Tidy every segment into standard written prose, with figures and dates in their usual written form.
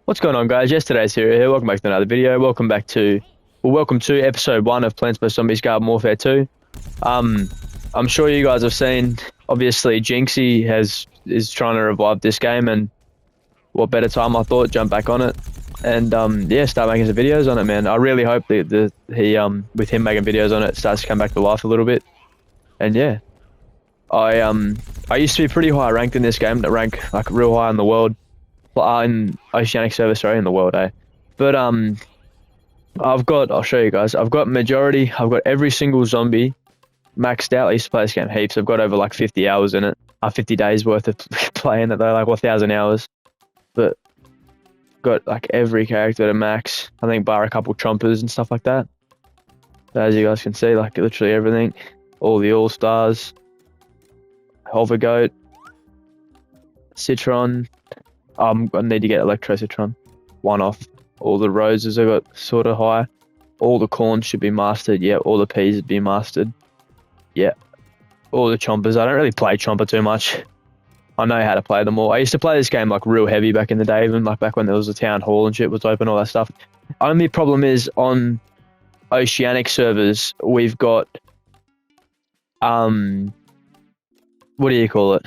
What's going on, guys? Yesterday's here. Welcome back to another video. Welcome to episode 1 of Plants vs Zombies Garden Warfare 2. I'm sure you guys have seen, obviously Jinxie is trying to revive this game, and what better time, I thought, jump back on it and yeah, start making some videos on it, man. I really hope that he with him making videos on it, starts to come back to life a little bit. And yeah, I used to be pretty high ranked in this game, to rank like real high in the world. In Oceanic server, sorry, in the world, but I'll show you guys. I've got every single zombie maxed out. I used to play this game heaps. I've got over like 50 hours in it, 50 days worth of playing it though, like 1,000 hours. But got like every character to max, I think, bar a couple trumpers and stuff like that. But as you guys can see, like literally everything, all the all-stars, Hovergoat, Citron. I need to get Electro Citron, one off. All the roses I got sort of high. All the corn should be mastered. Yeah, all the peas would be mastered. Yeah, all the chompers. I don't really play chomper too much. I know how to play them all. I used to play this game like real heavy back in the day, even like back when there was a town hall and shit was open, all that stuff. Only problem is on Oceanic servers, we've got what do you call it?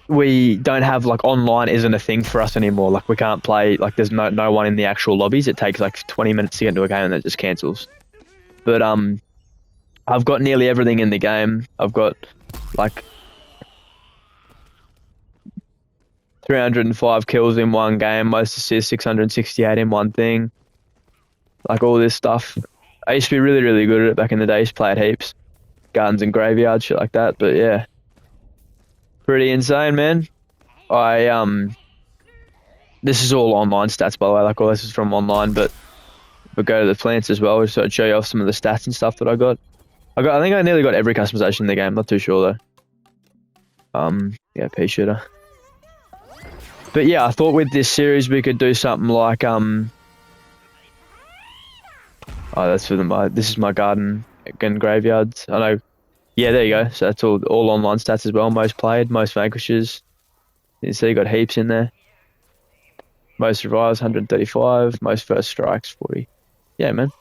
We don't have, like, online isn't a thing for us anymore. Like, we can't play, like, there's no one in the actual lobbies. It takes like 20 minutes to get into a game and it just cancels. But I've got nearly everything in the game. I've got like 305 kills in one game, most assists, 668 in one thing. Like all this stuff. I used to be really, really good at it back in the day. I used to play it heaps. Gardens and graveyards, shit like that. But yeah, pretty insane, man. This is all online stats, by the way. Like all this is from online, but go to the plants as well, so I'd show you off some of the stats and stuff that I got. I think I nearly got every customization in the game. Not too sure though. Yeah, pea shooter. But yeah, I thought with this series we could do something like oh, that's for this is my garden and graveyards. I know. Yeah, there you go. So that's all online stats as well. Most played, most vanquishes. You see, you got heaps in there. Most survives, 135. Most first strikes, 40. Yeah, man,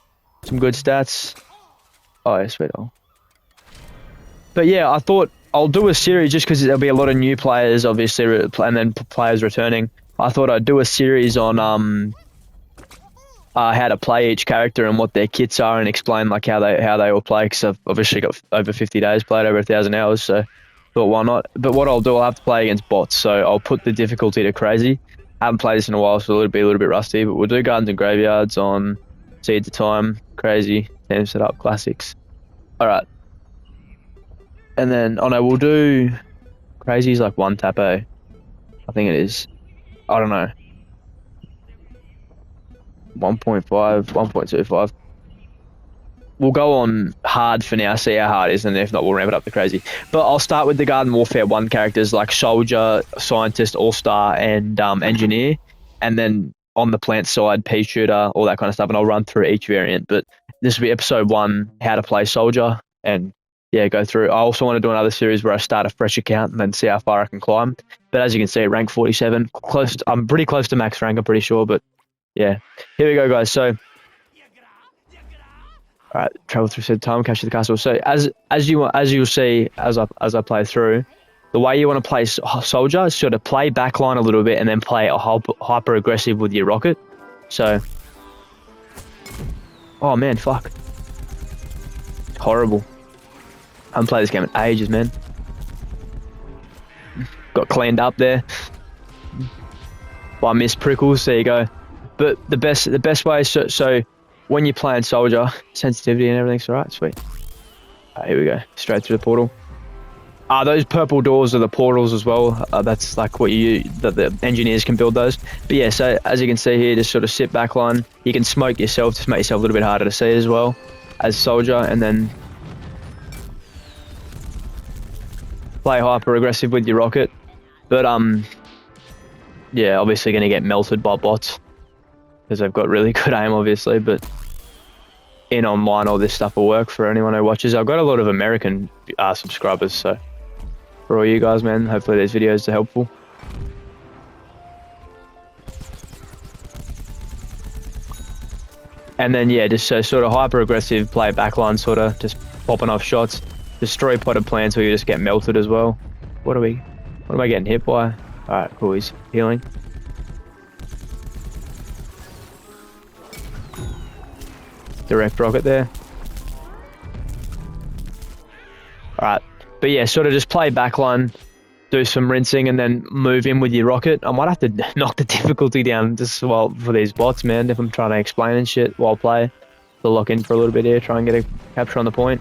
some good stats. Oh yeah, sweet. But yeah, I thought I'll do a series just because there'll be a lot of new players, obviously, and then players returning. I thought I'd do a series on how to play each character and what their kits are, and explain like how they all play, because I've obviously got over 50 days played, over 1,000 hours, so thought why not. But what I'll do, I'll have to play against bots, so I'll put the difficulty to crazy. I haven't played this in a while, so it'll be a little bit rusty, but we'll do gardens and graveyards on seeds of time, crazy, team setup, classics. Alright. And then, oh no, we'll do crazy's like one tap, I think it is. I don't know. 1.5, 1.25. We'll go on hard for now, see how hard it is, and if not, we'll ramp it up to crazy. But I'll start with the Garden Warfare 1 characters like Soldier, Scientist, All-Star, and Engineer. And then on the plant side, pea shooter, all that kind of stuff, and I'll run through each variant. But this will be episode 1, how to play Soldier, and yeah, go through. I also want to do another series where I start a fresh account and then see how far I can climb. But as you can see, rank 47, I'm pretty close to max rank, I'm pretty sure, but yeah, here we go, guys. So, all right, travel through said time, capture the castle. So, as you'll see as I play through, the way you want to play Soldier is sort of play backline a little bit and then play a hyper aggressive with your rocket. So, oh man, fuck, it's horrible. I haven't played this game in ages, man. Got cleaned up there by Miss Prickles. There you go. But the best way, so when you're playing Soldier, sensitivity and everything's alright, sweet. Here we go, straight through the portal. Those purple doors are the portals as well. That's like what the engineers can build those. But yeah, so as you can see here, just sort of sit back line. You can smoke yourself, just make yourself a little bit harder to see as well as Soldier, and then play hyper aggressive with your rocket. But yeah, obviously going to get melted by bots, because they've got really good aim, obviously, but in online, all this stuff will work for anyone who watches. I've got a lot of American subscribers, so for all you guys, man, hopefully these videos are helpful. And then yeah, just so sort of hyper aggressive, play backline, sort of just popping off shots, destroy potted plants where you just get melted as well. What am I getting hit by? All right, cool. He's healing. Direct rocket there. All right, but yeah, sort of just play backline, do some rinsing, and then move in with your rocket. I might have to knock the difficulty down just for these bots, man. If I'm trying to explain and shit while play, to lock in for a little bit here, try and get a capture on the point.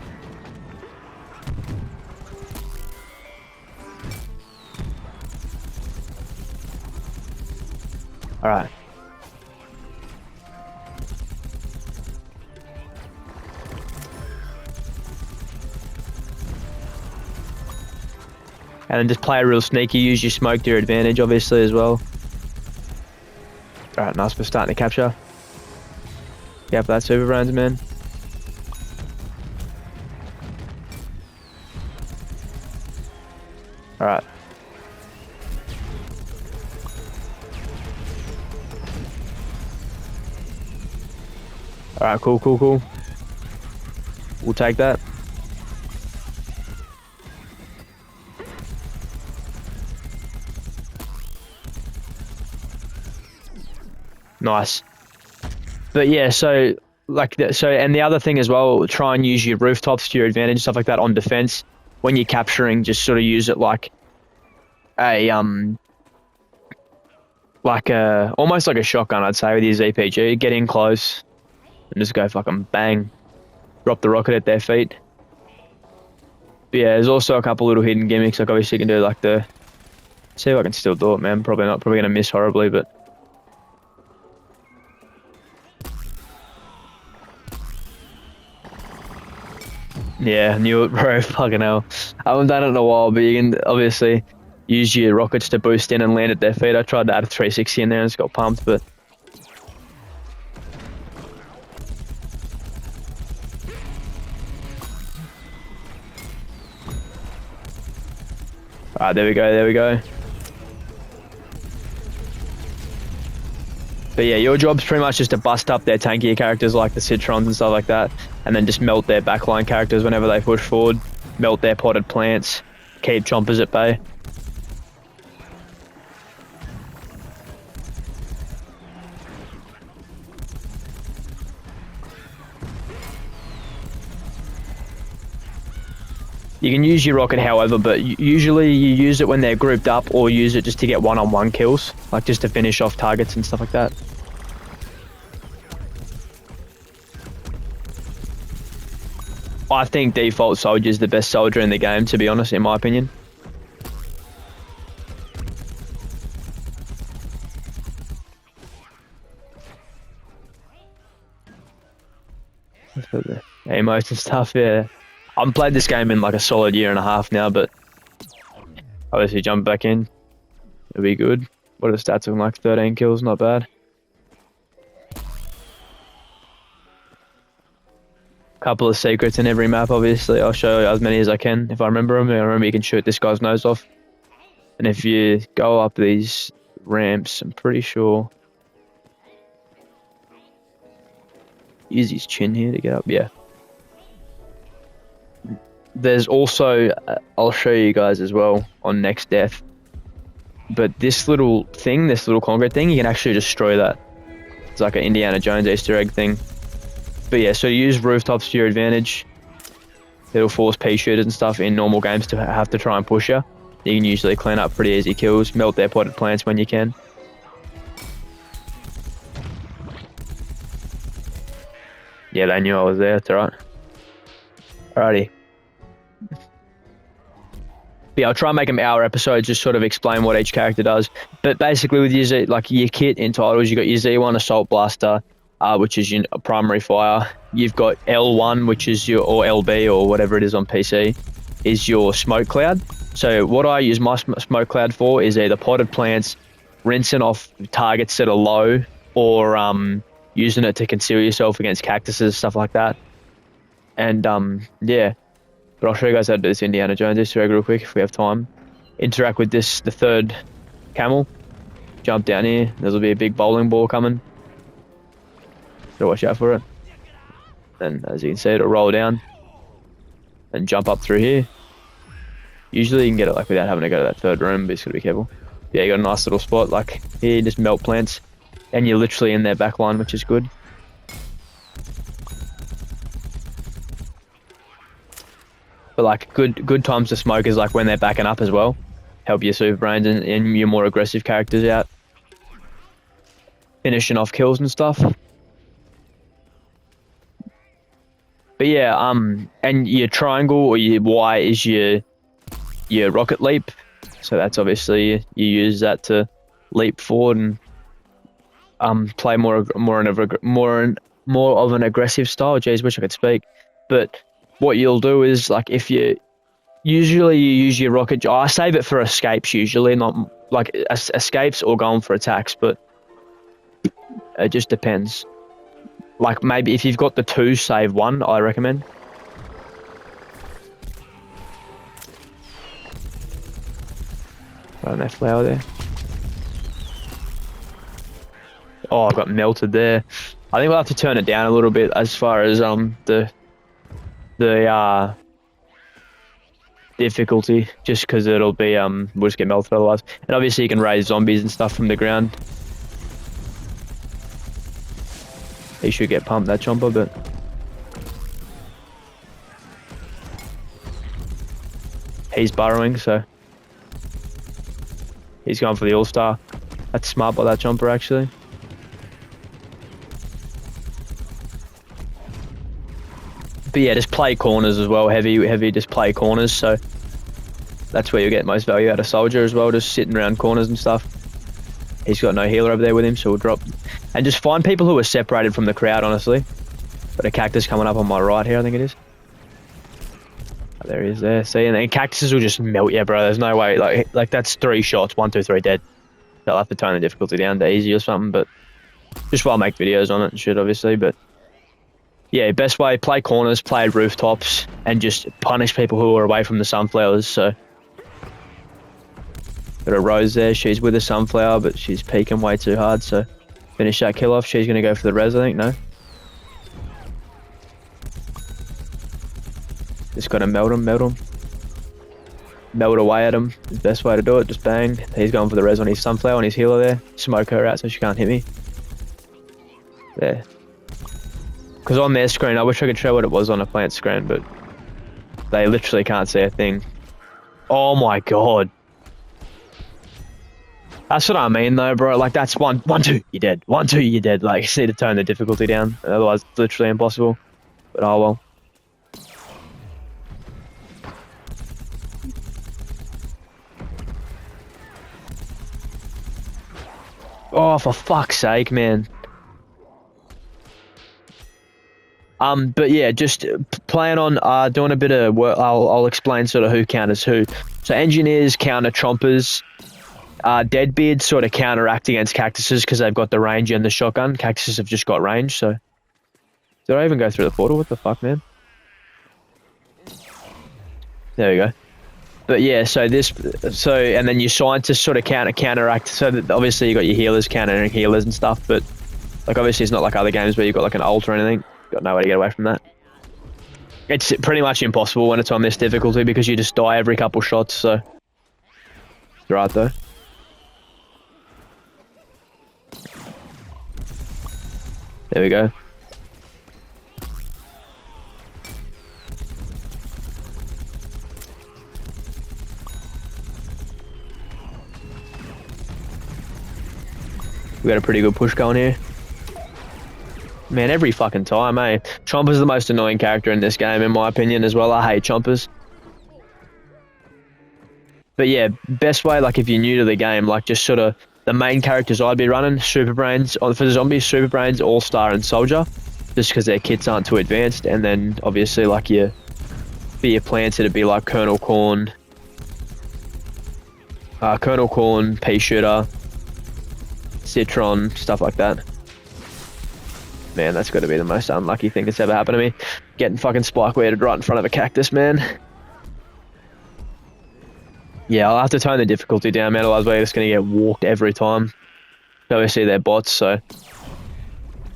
All right. And then just play it real sneaky, use your smoke to your advantage, obviously, as well. Alright, nice for starting to capture. Yeah, for that super brands, man. Alright. Alright, cool. We'll take that. Nice. But yeah, so like and the other thing as well, try and use your rooftops to your advantage, stuff like that on defense. When you're capturing, just sort of use it like a almost like a shotgun, I'd say, with your ZPG. Get in close and just go fucking bang. Drop the rocket at their feet. But yeah, there's also a couple little hidden gimmicks. Like obviously you can do like the, see if I can still do it, man. Probably not, probably gonna miss horribly, but yeah, knew it, bro. Fucking hell. I haven't done it in a while, but you can obviously use your rockets to boost in and land at their feet. I tried to add a 360 in there and it's got pumped, but alright, there we go. But yeah, your job's pretty much just to bust up their tankier characters like the Citrons and stuff like that, and then just melt their backline characters whenever they push forward, melt their potted plants, keep chompers at bay. You can use your rocket however, but usually you use it when they're grouped up or use it just to get one-on-one kills, like just to finish off targets and stuff like that. I think default soldier is the best soldier in the game, to be honest, in my opinion. Amos and stuff, yeah. I've played this game in like a solid year and a half now, but obviously jump back in, it'll be good. What are the stats looking like? 13 kills, not bad. Couple of secrets in every map, obviously. I'll show you as many as I can if I remember them. I remember you can shoot this guy's nose off. And if you go up these ramps, I'm pretty sure... use his chin here to get up, yeah. There's also, I'll show you guys as well on next death, but this little thing, this little concrete thing, you can actually destroy that. It's like an Indiana Jones Easter egg thing. But yeah, so use rooftops to your advantage. It'll force pea shooters and stuff in normal games to have to try and push you. You can usually clean up pretty easy kills, melt their potted plants when you can. Yeah, they knew I was there, that's alright. Alrighty. Yeah, I'll try and make them hour episodes, just sort of explain what each character does. But basically with your Z, like your kit in titles, you got your Z1 Assault Blaster, which is your primary fire. You've got L1, which is your, or LB, or whatever it is on PC, is your smoke cloud. So what I use my smoke cloud for is either potted plants, rinsing off targets that are low, or using it to conceal yourself against cactuses, stuff like that. And yeah. But I'll show you guys how to do this Indiana Jones Easter egg real quick if we have time. Interact with this, the third camel. Jump down here. There'll be a big bowling ball coming. So watch out for it. And as you can see, it'll roll down and jump up through here. Usually you can get it like without having to go to that third room, but you just gotta be careful. Yeah, you got a nice little spot like here, just melt plants, and you're literally in their back line, which is good. But like good times to smoke is like when they're backing up as well. Help your super brains and your more aggressive characters out. Finishing off kills and stuff. But yeah, and your triangle or your Y is your rocket leap. So that's obviously you use that to leap forward and play more of an aggressive style. Jeez, wish I could speak. But what you'll do is like if you usually you use your rocket. I save it for escapes usually, not like escapes or going for attacks, but it just depends. Like maybe if you've got the 2, save 1. I recommend. Right on that flower there. Oh, I got melted there. I think we'll have to turn it down a little bit as far as the difficulty, just because it'll be we'll just get melted otherwise. And obviously you can raise zombies and stuff from the ground. He should get pumped, that chomper, but he's burrowing, so he's going for the all-star. That's smart by that chomper, actually. But yeah, just play corners as well. Heavy, just play corners. So that's where you get most value out of Soldier as well, just sitting around corners and stuff. He's got no healer over there with him, so we'll drop. And just find people who are separated from the crowd, honestly. Got a cactus coming up on my right here, I think it is. Oh, there he is there. See, and cactuses will just melt you, bro. There's no way. Like that's 3 shots. 1, 2, 3 dead. They'll have to turn the difficulty down to easy or something, but just while I make videos on it and shit, obviously, but yeah, best way, play corners, play rooftops, and just punish people who are away from the sunflowers. So got a Rose there, she's with the sunflower, but she's peeking way too hard, so finish that kill off. She's going to go for the res, I think, no? Just got to melt him. Melt away at him, the best way to do it, just bang. He's going for the res on his sunflower and his healer there. Smoke her out so she can't hit me. There. Because on their screen, I wish I could show what it was on a plant screen, but they literally can't see a thing. Oh my god. That's what I mean though, bro. Like that's 1, 2, you're dead. 1, 2, you're dead. Like you just need to turn the difficulty down. Otherwise it's literally impossible. But oh well. Oh, for fuck's sake, man. But yeah, just plan on doing a bit of work. I'll explain sort of who counters who. So engineers counter chompers. Deadbeards sort of counteract against cactuses because they've got the range and the shotgun. Cactuses have just got range, so... Did I even go through the portal? What the fuck, man? There we go. But yeah, so and then your scientists sort of counteract. So that obviously you got your healers countering healers and stuff, but like obviously it's not like other games where you've got like an ult or anything. Got no way to get away from that. It's pretty much impossible when it's on this difficulty because you just die every couple shots, so... It's right though. There we go. We got a pretty good push going here. Man, every fucking time, eh? Chomper's the most annoying character in this game, in my opinion, as well. I hate Chompers. But yeah, best way, like if you're new to the game, like just sort of the main characters I'd be running, Super Brains, for the zombies, Super Brains, All-Star and Soldier, just because their kits aren't too advanced. And then obviously like for your plants, it'd be like Colonel Corn, Pea Shooter, Citron, stuff like that. Man, that's got to be the most unlucky thing that's ever happened to me. Getting fucking spike weirded right in front of a cactus, man. Yeah, I'll have to tone the difficulty down, man, otherwise we're just going to get walked every time. Obviously they're bots, so...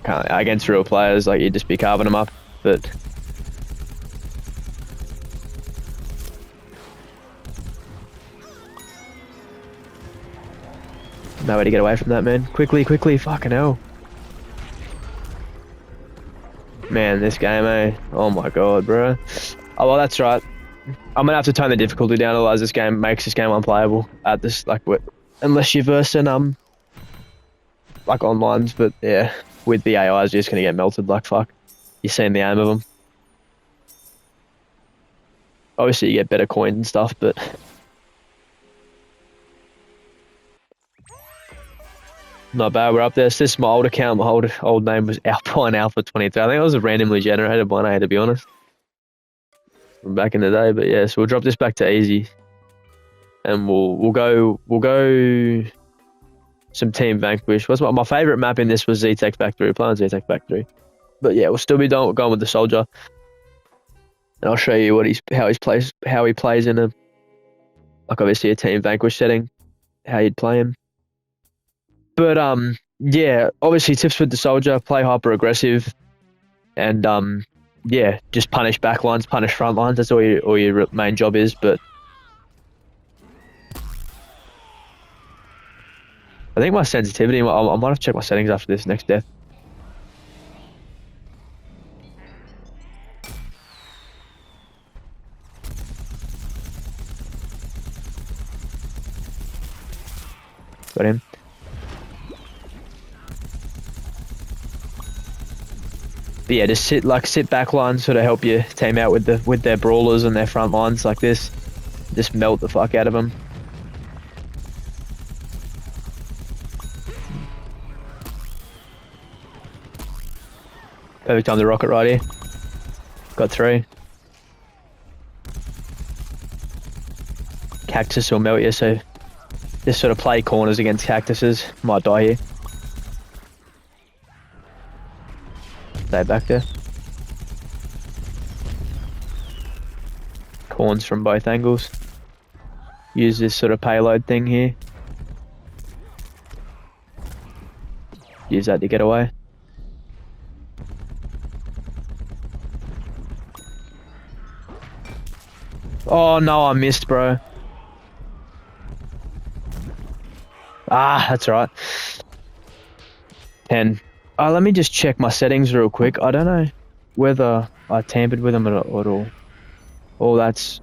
against real players, like you'd just be carving them up. But no way to get away from that, man. Quickly, quickly, fucking hell. Man, this game, eh? Oh my god, bro. Oh, well, that's right. I'm gonna have to turn the difficulty down, otherwise this game makes this game unplayable at this, like, unless you're versing, like, onlines, but yeah, with the AIs, you're just gonna get melted like fuck. You're seeing the aim of them. Obviously, you get better coins and stuff, but... Not bad, we're up there. So this is my old account. My old name was Alpine Alpha 23. I think it was randomly generated by A, to be honest. From back in the day, but yeah, so we'll drop this back to easy. And we'll go some Team Vanquish. What's my favourite map in this was Z-Tech Factory, playing Z-Tech Factory. But yeah, we'll still be going with the soldier. And I'll show you how he plays in a, like, obviously a Team Vanquish setting, how you'd play him. But yeah, obviously tips with the soldier, play hyper aggressive, and yeah, just punish backlines, punish front lines. That's all your main job is. But I think my sensitivity, I might have to check my settings after this next death. Got him. But yeah, just sit back line, sort of help your team out with their brawlers and their front lines like this. Just melt the fuck out of them. Perfect time to rocket right here. Got 3. Cactus will melt you, so just sort of play corners against cactuses. Might die here. Stay back there. Corns from both angles. Use this sort of payload thing here. Use that to get away. Oh no, I missed, bro. Ah, that's right. 10. Let me just check my settings real quick. I don't know whether I tampered with them at all. Oh, that's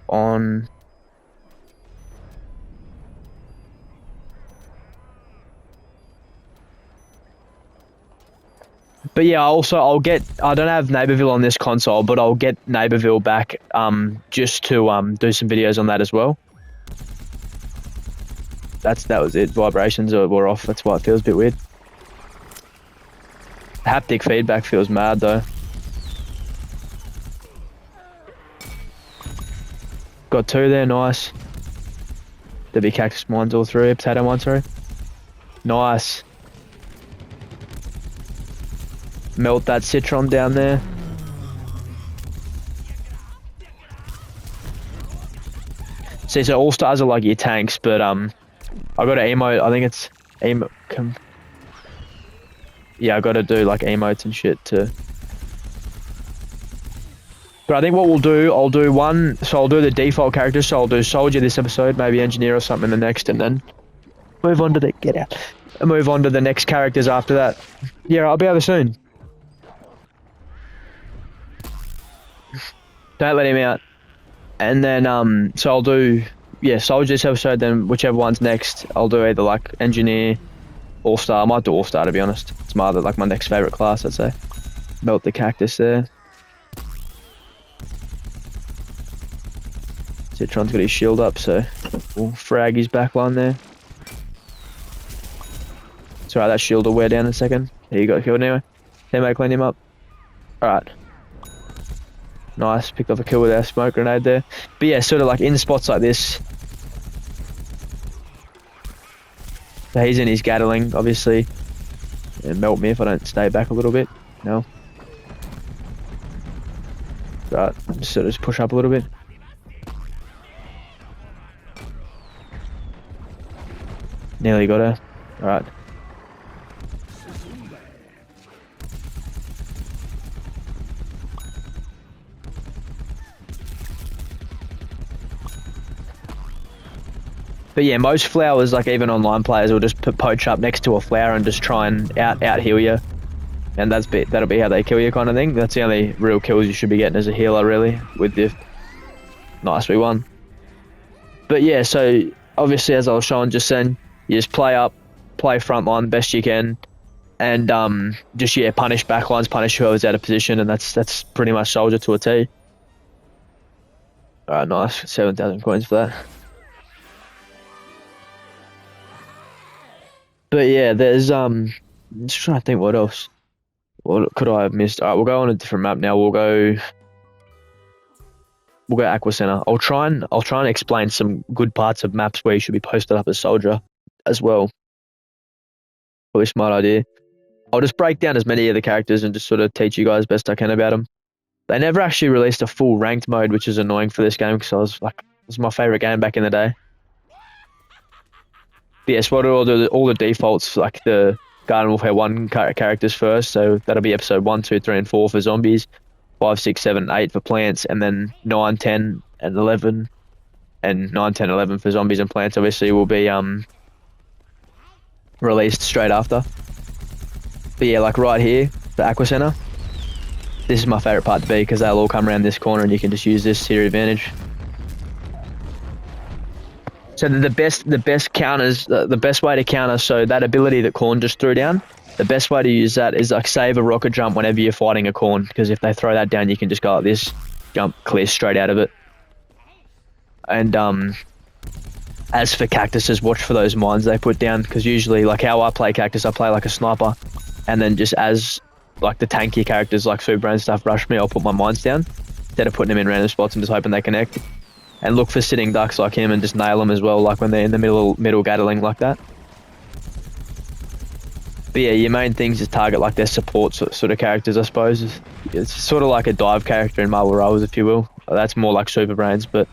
on. But yeah, I don't have Neighborville on this console, but I'll get Neighborville back just to do some videos on that as well. That was it. Vibrations were off. That's why it feels a bit weird. Haptic feedback feels mad though. Got 2 there, nice. There'll be cactus mines all through, potato mines through. Nice. Melt that citron down there. See, so all stars are like your tanks, but I got an emote. I think it's emote. Yeah, I got to do like emotes and shit too. But I think what we'll do, I'll do the default characters. So I'll do soldier this episode, maybe engineer or something in the next, and then move on to move on to the next characters after that. Yeah, I'll be over soon. Don't let him out. And then so I'll do soldier this episode. Then whichever one's next, I'll do either like engineer. All-Star, I might do All-Star to be honest. It's my next favourite class, I'd say. Melt the cactus there. Citron's got his shield up, so we'll frag his backline there. It's alright, that shield will wear down in a second. There you go, killed anyway. Teammate clean him up. Alright. Nice, picked up a kill with our smoke grenade there. But yeah, sort of like in spots like this. So he's in his Gatling, obviously. It'll melt me if I don't stay back a little bit. No. Right, sort of just push up a little bit. Nearly got her. Alright. But yeah, most flowers, like even online players, will just poach up next to a flower and just try and out heal you, and that'll be how they kill you, kind of thing. That's the only real kills you should be getting as a healer, really, with the nice we won. But yeah, so obviously, as I was showing just then, you just play up, play frontline best you can, and just punish backlines, punish whoever's out of position, and that's pretty much soldier to a T. All right, nice, 7,000 coins for that. But yeah, there's I'm just trying to think what else. What could I have missed? All right, we'll go on a different map now. We'll go Aqua Center. I'll try and explain some good parts of maps where you should be posted up as soldier as well. Probably a smart idea. I'll just break down as many of the characters and just sort of teach you guys best I can about them. They never actually released a full ranked mode, which is annoying for this game because it was my favorite game back in the day. But yes, we'll do all the defaults, like the Garden Warfare 1 characters first. So that'll be episode 1, 2, 3, and 4 for zombies, 5, 6, 7, 8 for plants, and then 9, 10, and 11, and 9, 10, 11 for zombies and plants. Obviously, will be released straight after. But yeah, like right here, the Aqua Center. This is my favorite part to be because they'll all come around this corner and you can just use this to your advantage. So the best counters, the best way to counter, so that ability that Corn just threw down, the best way to use that is like save a rocket jump whenever you're fighting a Corn, because if they throw that down, you can just go like this, jump clear straight out of it. And as for cactuses, watch for those mines they put down, because usually, like how I play cactus, I play like a sniper, and then just as like the tanky characters like Super and stuff rush me, I'll put my mines down instead of putting them in random spots and just hoping they connect. And look for sitting ducks like him and just nail them as well, like when they're in the middle gathering like that. But yeah, your main things is target like their support sort of characters, I suppose. It's sort of like a dive character in Marvel Rivals, if you will. That's more like Super Brains, but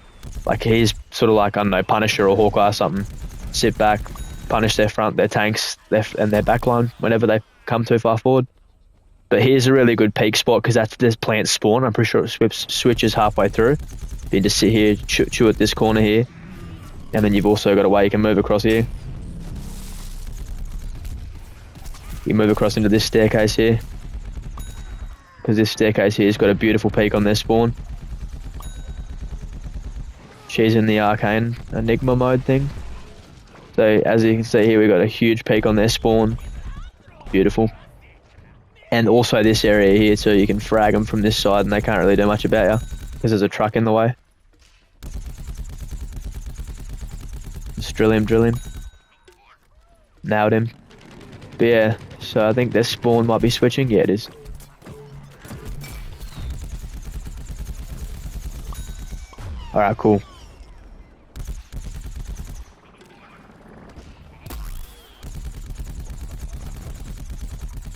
like he's sort of like, I don't know, Punisher or Hawkeye or something. Sit back, punish their front, their tanks, and their backline whenever they come too far forward. But here's a really good peak spot because there's plants spawn. I'm pretty sure it switches halfway through. You just sit here, chew at this corner here, and then you've also got a way you can move across here. You move across into this staircase here, because this staircase here has got a beautiful peak on their spawn. She's in the arcane enigma mode thing. So as you can see here, we've got a huge peak on their spawn. Beautiful. And also this area here, so you can frag them from this side and they can't really do much about you because there's a truck in the way. Just drill him. Nailed him. But yeah, so I think their spawn might be switching. Yeah, it is. Alright, cool.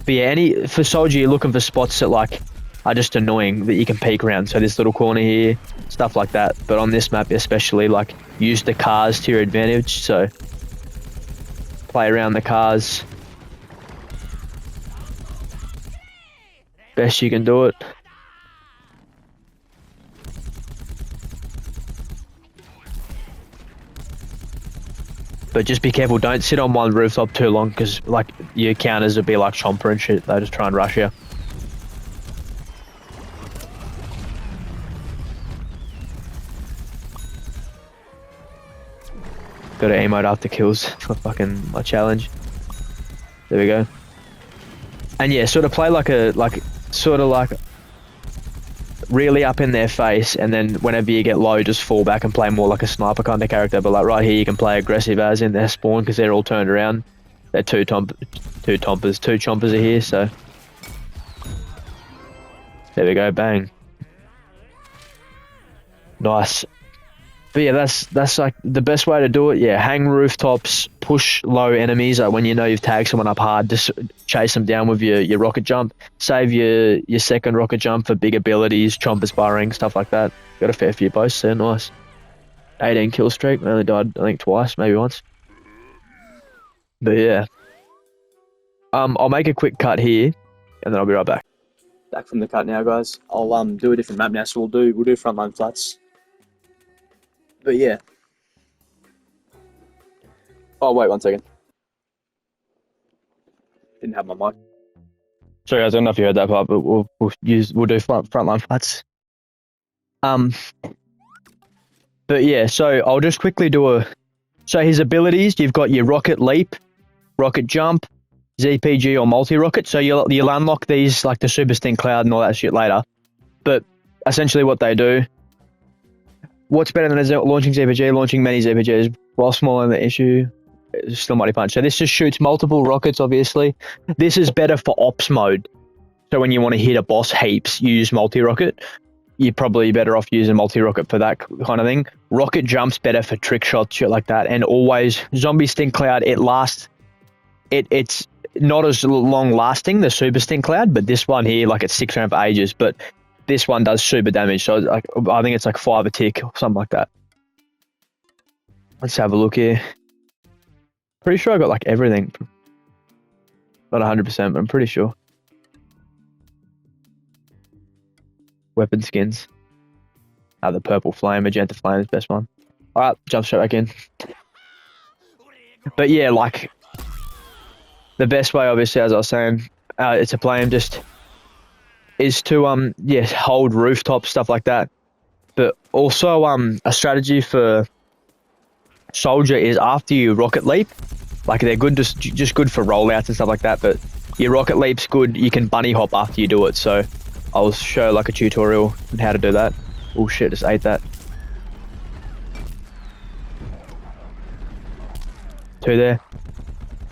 But yeah, for soldier, you're looking for spots that like are just annoying that you can peek around. So this little corner here, stuff like that. But on this map especially, like use the cars to your advantage. So play around the cars. Best you can do it. But just be careful, don't sit on one rooftop too long, because like your counters would be like Chomper and shit, they'll just try and rush you. Got to emote after kills for fucking my challenge. There we go. And yeah, sort of play like really up in their face, and then whenever you get low, just fall back and play more like a sniper kind of character. But like right here, you can play aggressive as in their spawn because they're all turned around. They're two chompers are here, so there we go, bang, nice. But yeah, that's like the best way to do it. Yeah, hang rooftops, push low enemies. Like when you know you've tagged someone up hard, just chase them down with your rocket jump. Save your second rocket jump for big abilities, chomper sparring, stuff like that. Got a fair few boasts there, nice. 18 kill streak. I only died, I think, twice, maybe once. But yeah, I'll make a quick cut here, and then I'll be right back. Back from the cut now, guys. I'll do a different map now. So we'll do frontline flats. But yeah, Oh, wait 1 second. Didn't have my mic. Sorry guys, I don't know if you heard that part, but we'll do frontline fights. But yeah, so I'll just quickly do so his abilities, you've got your rocket leap, rocket jump, ZPG or multi-rocket, so you'll unlock these like the super stink cloud and all that shit later. But essentially what they do, what's better than launching ZPG? Launching many ZPGs, while smaller than the issue, it's still mighty punch. So this just shoots multiple rockets, obviously. This is better for ops mode. So when you want to hit a boss heaps, you use multi-rocket. You're probably better off using multi-rocket for that kind of thing. Rocket jumps better for trick shots, shit like that. And always, zombie stink cloud, it lasts, it's not as long lasting, the super stink cloud, but this one here, like it sticks around for ages, but this one does super damage. So like, I think it's like 5 a tick or something like that. Let's have a look here. Pretty sure I got like everything. Not 100%, but I'm pretty sure. Weapon skins. The purple flame, magenta flame is the best one. Alright, jump straight back in. But yeah, like, the best way, obviously, as I was saying, to play him is to, yeah, hold rooftop, stuff like that. But also, a strategy for soldier is after you rocket leap, like they're good, just good for rollouts and stuff like that, but your rocket leap's good, you can bunny hop after you do it, so I'll show like a tutorial on how to do that. Oh shit, just ate that. 2 there.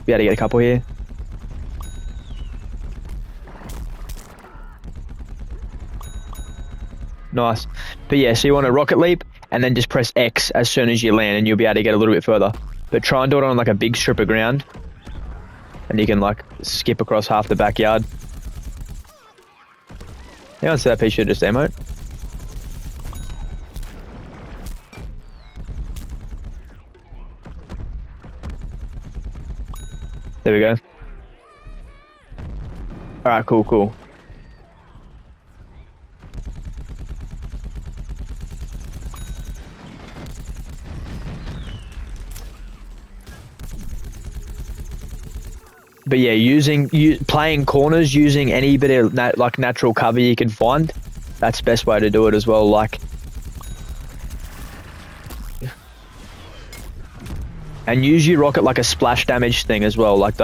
Be able to get a couple here. Nice. But yeah, so you want to rocket leap and then just press X as soon as you land and you'll be able to get a little bit further. But try and do it on like a big strip of ground. And you can like skip across half the backyard. You want to see that piece of just emote? There we go. Alright, cool. But yeah, playing corners, using any bit of like natural cover you can find, that's the best way to do it as well. Like, and use your rocket like a splash damage thing as well. Like,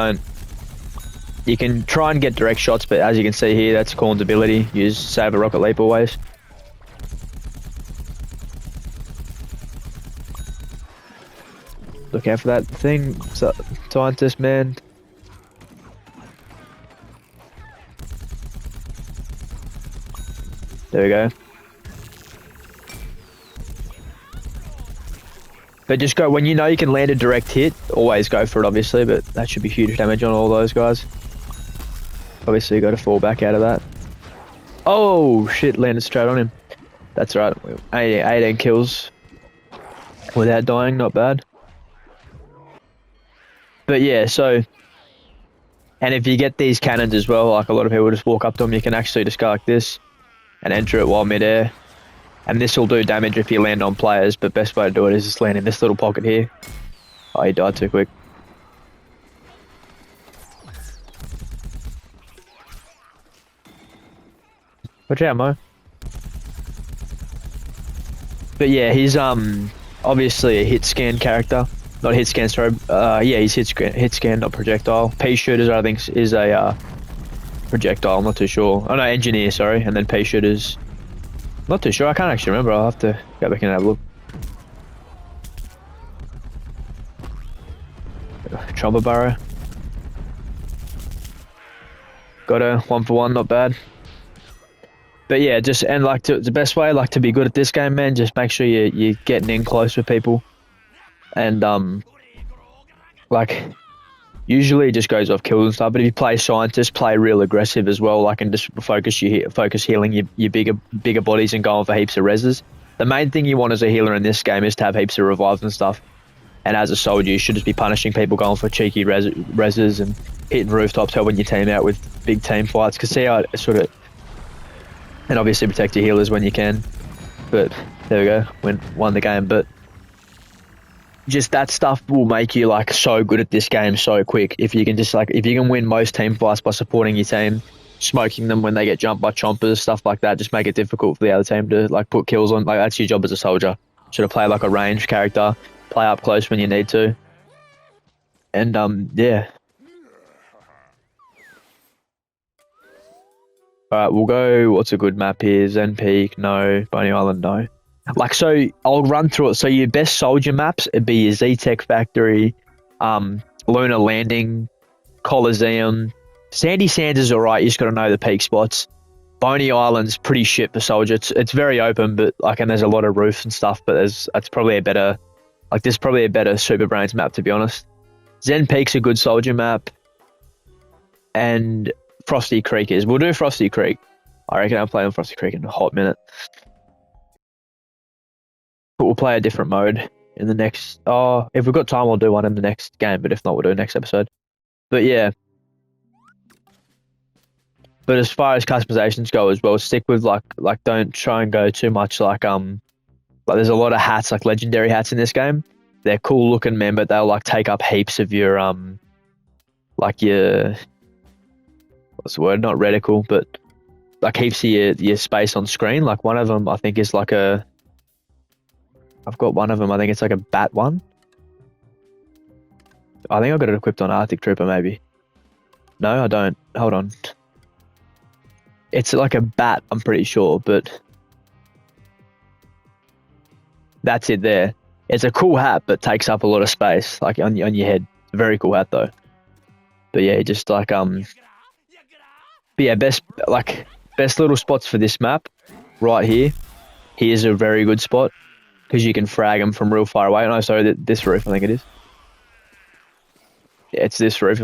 you can try and get direct shots, but as you can see here, that's Corn's ability. Save a rocket leap always. Look out for that thing, scientist man. There we go. But just go, when you know you can land a direct hit, always go for it, obviously, but that should be huge damage on all those guys. Obviously, you got to fall back out of that. Oh, shit, landed straight on him. That's right, 18 kills without dying, not bad. But yeah, so, and if you get these cannons as well, like a lot of people just walk up to them, you can actually just go like this and enter it while midair. And this will do damage if you land on players, but best way to do it is just land in this little pocket here. Oh, he died too quick. Watch out, Mo. But yeah, he's obviously a hit scan character. Not hit scan, sorry. Yeah, he's hit scan, not projectile. Pea shooters, I think, is a projectile. I'm not too sure. Oh no, engineer, sorry. And then pea shooters. Not too sure. I can't actually remember. I'll have to go back and have a look. Trouble barrow. Got a 1 for 1, not bad. But yeah, just and like the best way like to be good at this game, man. Just make sure you're getting in close with people, and like usually it just goes off kills and stuff. But if you play scientist, play real aggressive as well. Like and just focus healing your bigger bodies and going for heaps of reses. The main thing you want as a healer in this game is to have heaps of revives and stuff. And as a soldier, you should just be punishing people, going for cheeky reses and hitting rooftops, helping your team out with big team fights. Because see how it sort of. And obviously protect your healers when you can. But there we go, won the game. But just that stuff will make you like so good at this game so quick. If you can just like, if you can win most team fights by supporting your team, smoking them when they get jumped by chompers, stuff like that, just make it difficult for the other team to like put kills on. Like that's your job as a soldier. Should have played like a ranged character, play up close when you need to. And yeah. Alright, we'll go, what's a good map here? Zen Peak, no. Boney Island, no. Like, so, I'll run through it. So, your best soldier maps, it'd be your Z-Tech Factory, Lunar Landing, Coliseum. Sandy Sands is alright, you just gotta know the peak spots. Boney Island's pretty shit for soldier. It's very open, but, like, and there's a lot of roofs and stuff, but that's probably a better, like, there's probably a better Super Brains map, to be honest. Zen Peak's a good soldier map. And Frosty Creek is. We'll do Frosty Creek. I reckon I'll play on Frosty Creek in a hot minute. But we'll play a different mode in the next... Oh, if we've got time, we'll do one in the next game. But if not, we'll do next episode. But yeah. But as far as customizations go as well, stick with like don't try and go too much like there's a lot of hats, like legendary hats in this game. They're cool looking, man, but they'll like take up heaps of your like your... What's the word? Not reticle, but like heaps of your space on screen. Like one of them, I think, is like a... I've got one of them. I think it's like a bat one. I think I got it equipped on Arctic Trooper, maybe. No, I don't. Hold on. It's like a bat, I'm pretty sure, but... That's it there. It's a cool hat, but takes up a lot of space, like on your head. It's a very cool hat, though. But yeah, just like... But yeah, best little spots for this map, right here. Here's a very good spot because you can frag them from real far away. No, sorry, this roof, I think it is. Yeah, it's this roof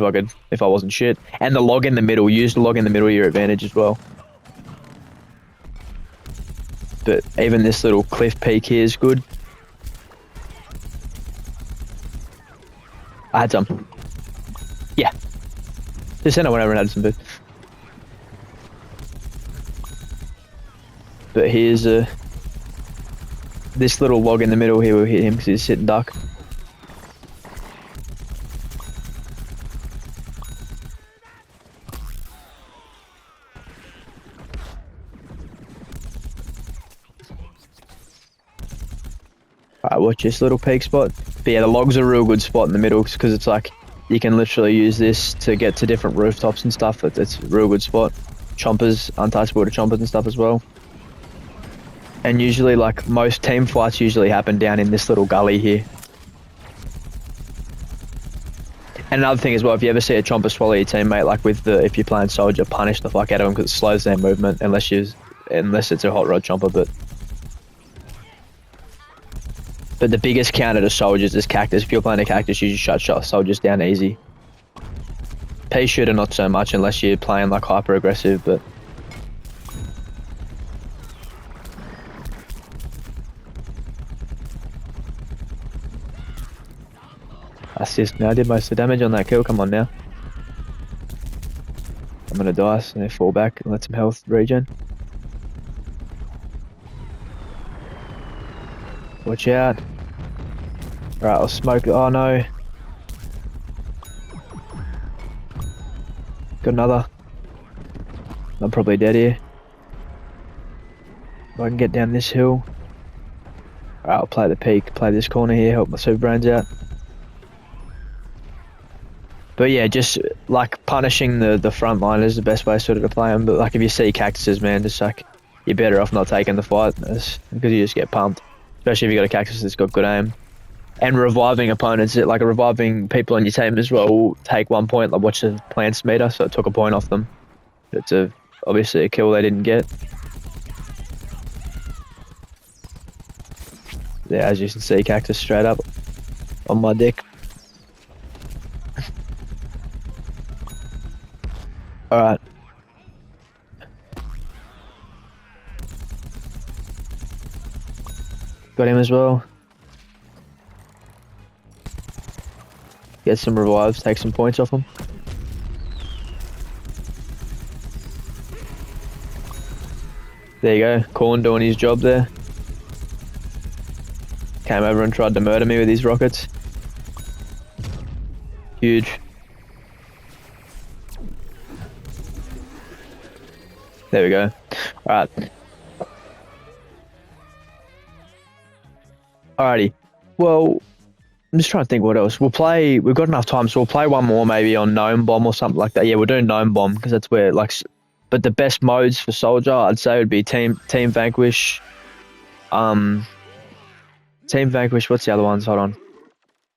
if I wasn't shit. And the log in the middle. Use the log in the middle to your advantage as well. But even this little cliff peak here is good. I had some. Yeah. Just then I went over and had some food. But here's this little log in the middle here will hit him because he's sitting duck. Alright, watch this little peak spot. But yeah, the log's a real good spot in the middle because it's like you can literally use this to get to different rooftops and stuff. It's a real good spot. Chompers, untouchable to chompers and stuff as well. And usually, like, most team fights usually happen down in this little gully here. And another thing as well, if you ever see a chomper swallow your teammate, like if you're playing soldier, punish the fuck out of them because it slows their movement unless it's a hot rod chomper, But the biggest counter to soldiers is cactus. If you're playing a cactus, you just shut soldiers down easy. Pea shooter not so much unless you're playing like hyper aggressive, but... Assist now, I did most of the damage on that kill, come on now. I'm gonna die, so fall back and let some health regen. Watch out. Alright, I'll smoke, oh no. Got another. I'm probably dead here. If I can get down this hill. Alright, I'll play the peak, play this corner here, help my super brains out. But yeah, just like punishing the front line is the best way sort of to play them. But like if you see cactuses, man, just like you're better off not taking the fight because you just get pumped. Especially if you got a cactus that's got good aim. And reviving opponents, like reviving people on your team as well will take 1 point. Like watch the plants meter, so it took a point off them. It's obviously a kill they didn't get. Yeah, as you can see, cactus straight up on my dick. Alright. Got him as well. Get some revives, take some points off him. There you go, Corn doing his job there. Came over and tried to murder me with his rockets. Huge. There we go. Alright. Alrighty. Well, I'm just trying to think what else. We've got enough time, so we'll play one more maybe on Gnome Bomb or something like that. Yeah, we're doing Gnome Bomb because that's where, like, but the best modes for Soldier, I'd say, would be Team Vanquish. Team Vanquish, what's the other ones? Hold on.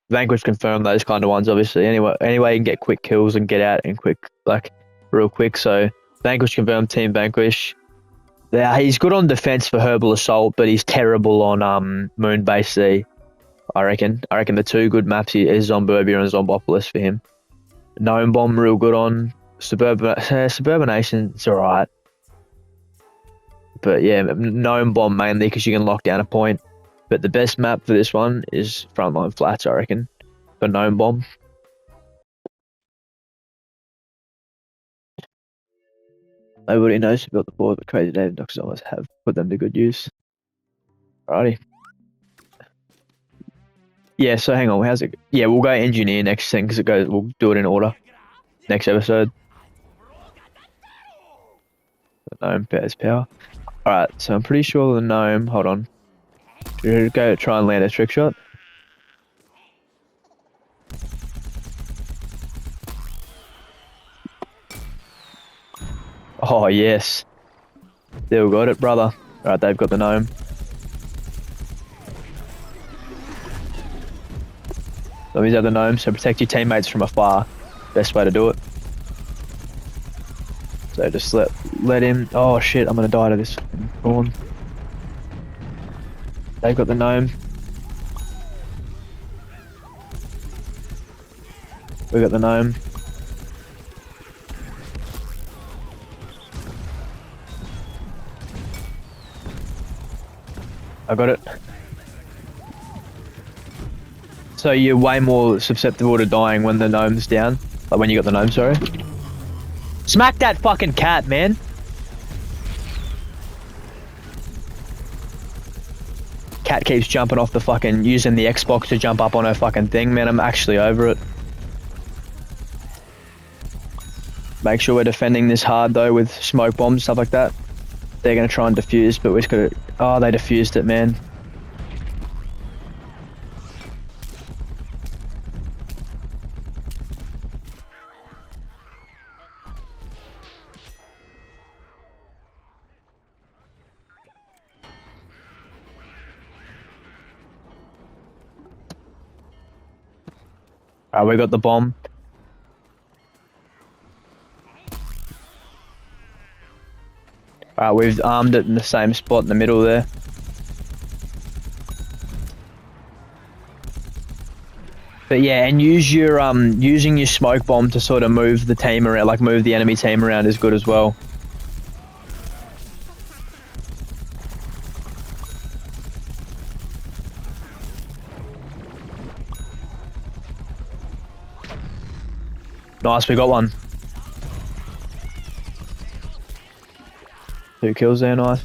Vanquish Confirm, those kind of ones, obviously. Anyway, you can get quick kills and get out and quick, like, real quick. So, Vanquish Confirm, Team Vanquish. Yeah, he's good on defense for Herbal Assault, but he's terrible on Moonbase Z. I reckon the two good maps is Zomburbia and Zombopolis for him. Gnome Bomb real good on. Suburbanation, it's alright. But yeah, Gnome Bomb mainly because you can lock down a point. But the best map for this one is Frontline Flats, I reckon, for Gnome Bomb. Nobody knows who built the board, but Crazy Dave and Dr. Zomboss have put them to good use. Alrighty. Yeah, so hang on, how's it? Yeah, we'll go engineer next thing because we'll do it in order. Next episode. The gnome pairs power. Alright, so I'm pretty sure the gnome, hold on. Should go try and land a trick shot. Oh yes. Still got it, brother. Alright, they've got the gnome. Zombies have the gnome, so protect your teammates from afar. Best way to do it. So just let him. Oh shit, I'm gonna die to this prawn. They've got the gnome. We got the gnome. I got it. So you're way more susceptible to dying when the gnome's down. Like when you got the gnome, sorry. Smack that fucking cat, man. Cat keeps jumping off the fucking, using the Xbox to jump up on her fucking thing, man. I'm actually over it. Make sure we're defending this hard though with smoke bombs, stuff like that. They're gonna try and defuse, but we just gotta, oh, they defused it, man. Alright, we got the bomb. Alright, we've armed it in the same spot in the middle there. But yeah, and use your using your smoke bomb to sort of move the team around, like move the enemy team around is good as well. Nice, we got one. 2 kills there, nice.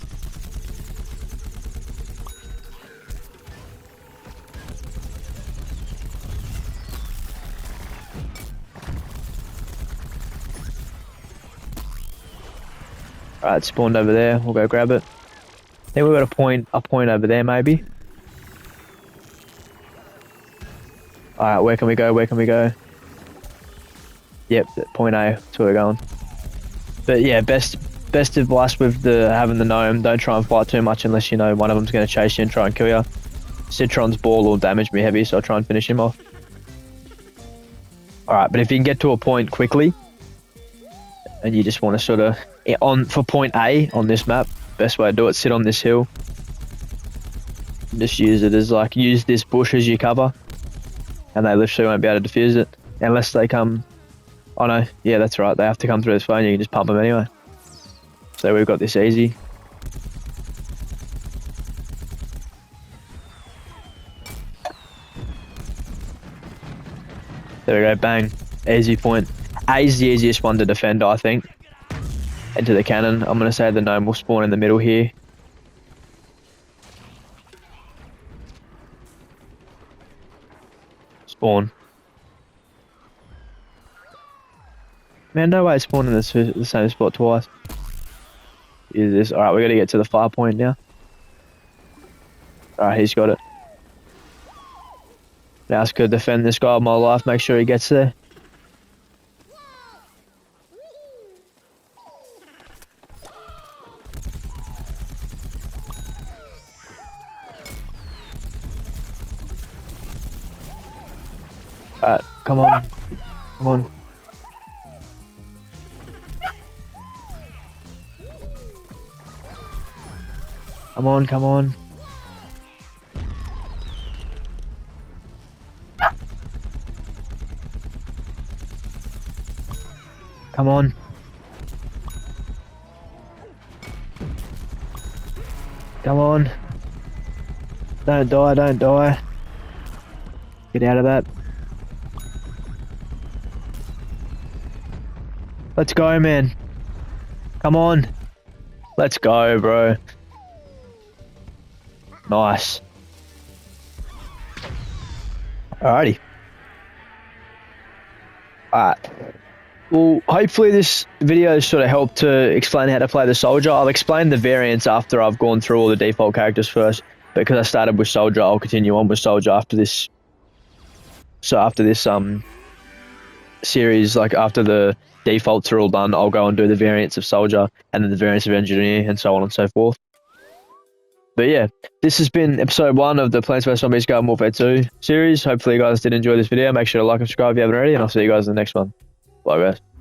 Alright, it's spawned over there. We'll go grab it. I think we've got a point over there maybe. Alright, where can we go? Where can we go? Yep, point A, that's where we're going. But yeah, best advice with having the gnome, don't try and fight too much unless you know one of them's going to chase you and try and kill you. Citron's ball will damage me heavy, so I'll try and finish him off. Alright, but if you can get to a point quickly, and you just want to sort of, for point A on this map, best way to do it, sit on this hill. Just use it as like, use this bush as your cover, and they literally won't be able to defuse it, unless they come. Oh no, yeah, that's right, they have to come through this phone, you can just pump them anyway. So we've got this easy. There we go, bang. Easy point. A is the easiest one to defend, I think. Into the cannon. I'm going to say the gnome will spawn in the middle here. Spawn. Man, no way it's spawned in the same spot twice. Is this? Alright, we gotta get to the far point now. Alright, he's got it. Now I could defend this guy with my life, make sure he gets there. Alright, come on. Come on. Come on, come on. Come on. Come on. Don't die, don't die. Get out of that. Let's go, man. Come on. Let's go, bro. Nice. Alrighty. Alright. Well, hopefully this video sort of helped to explain how to play the soldier. I'll explain the variants after I've gone through all the default characters first. Because I started with soldier, I'll continue on with soldier after this. So after this series, like after the defaults are all done, I'll go and do the variants of soldier and then the variants of engineer and so on and so forth. But yeah, this has been episode 1 of the Plants vs Zombies Garden Warfare 2 series. Hopefully you guys did enjoy this video. Make sure to like and subscribe if you haven't already, and I'll see you guys in the next one. Bye guys.